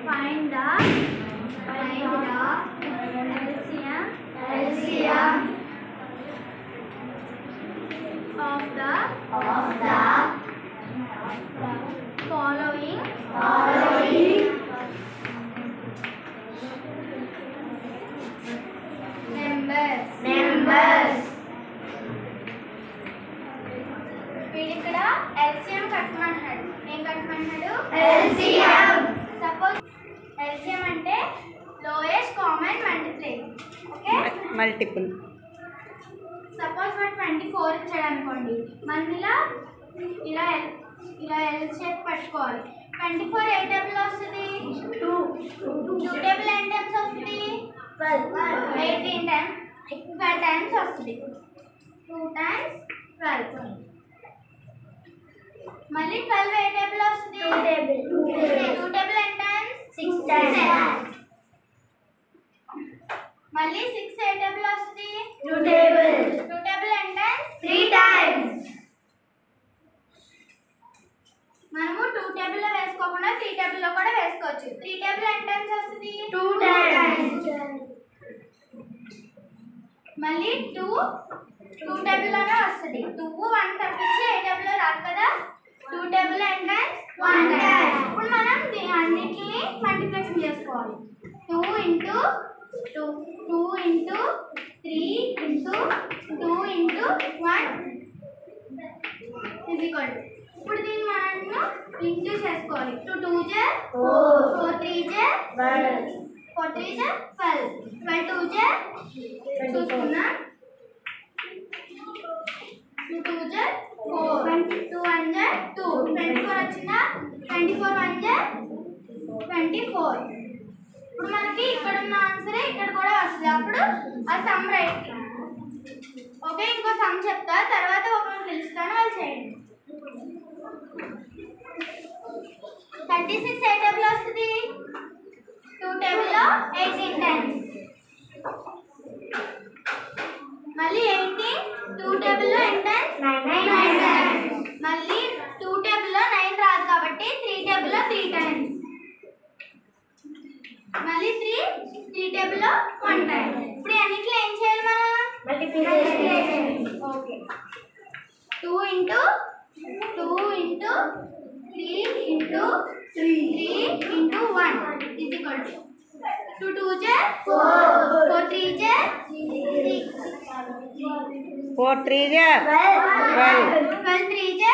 Find the LCM of the following numbers. వీడు ఇక్కడ LCM కట్టమన్నాడు. ఏం కట్టమన్నాడు? LCM. సపోజ్ LCM అంటే lowest common multiply. Okay, multiple. Suppose వాడు 24 ఇచ్చాడు అనుకోండి, మనం ఇలా ఎల్ షేప్ పట్టుకోవాలి. 24 ఏ టేబుల్ వస్తుంది? 2 టేబుల్ ఎన్ని టైమ్స్ వస్తుంది? 18 టైమ్స్ 12 టైమ్స్ వస్తుంది. 2 times 12. మళ్ళీ 12 ఏ టేబుల్ వస్తుంది? 2 టేబుల్ ఎన్ని టైమ్స్? 6 times. మళ్ళీ 6 ఏ టేబుల్ వస్తుంది? 2 టేబుల్ ఎన్ని టైమ్స్? 3 times. మనము 2 టేబుల్లో వేసుకోకుండా 3 టేబుల్లో కూడా వేసుకోవచ్చు. 3 టేబుల్ ఎన్ని టైమ్స్ వస్తుంది? 2 times. మళ్ళీ 2 టేబుల్లోనే వస్తుంది. 2 1 తప్పించి ఏ టేబుల్లో రాదు కదా. 2 టేబుల్ ఎన్ని టైమ్స్? 1 time. ఇప్పుడు మనం అన్నిటిని మల్టిప్లికేషన్ చేసుకోవాలి. 2 into 2 into 3 into 2 into 1 is equal to. ఇప్పుడు దీన్ని మనం ఇంటూ చేసుకోవాలి. 2 2 జ 4 3 జ 4 3 జ 12 12 2 జ చూసుకున్నా 2 2 జ 4 2 1 జ 2 24 వచ్చిందా? 24 1 జ 24. ఇప్పుడు మనకి ఇక్కడ ఉన్న ఆన్సరే ఇక్కడ కూడా వస్తుంది. అప్పుడు ఆ సమ్ రైట్. ఓకే, ఇంకో సమ్ చెప్తా, తర్వాత ఒకరిని పిలుస్తాను, వాళ్ళు చేయండి. 36 ఏ టేబుల్ వస్తుంది? 2 టేబుల్లో 18 టైమ్స్. మళ్ళీ 18 2 టేబుల్లో ఎన్ని టైమ్స్? 9 టైమ్స్. మళ్ళీ 2 టేబుల్లో 9 రాదు కాబట్టి 3 టేబుల్లో 3 టైమ్స్. మళ్ళీ 3 టేబుల్లో 1 టైం. ఇప్పుడు అన్నిట్లో ఏం చేయాలి మనం? Multiplication. Okay, 2 into 3 into 1 is equal to 2 2 j 4 4 3 j 6 4 3 j 12 12 3 j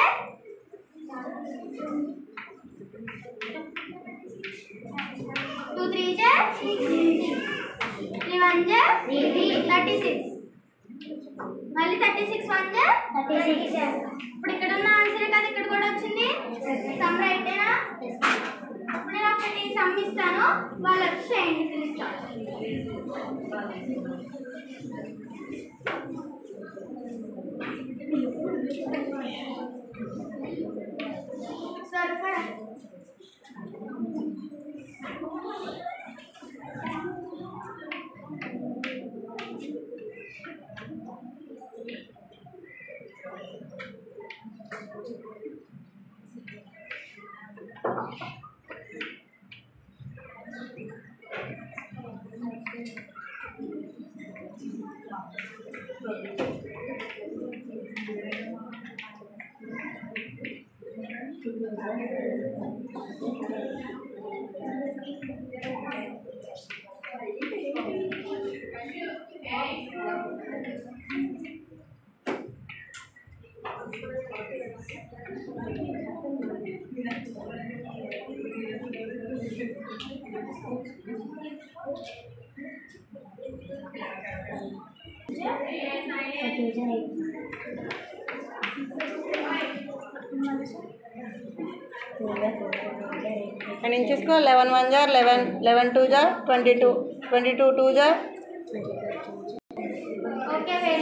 2 3 j 6 3 1 j 36. మళ్ళీ 36 1 j 36. ఇప్పుడు ఇక్కడ ఉన్న ఆన్సర్ కదా ఇక్కడ కూడా వచ్చింది. సమ్ రైటేనా? ఇప్పుడు నేను ఒకటి సమ్ ఇస్తాను, వాళ్ళు వచ్చి చేయండి, పిలుస్తాను. సరే And in Chisco 11 1 jar 11 11 2 jar 22 22 2 jar. Okay, very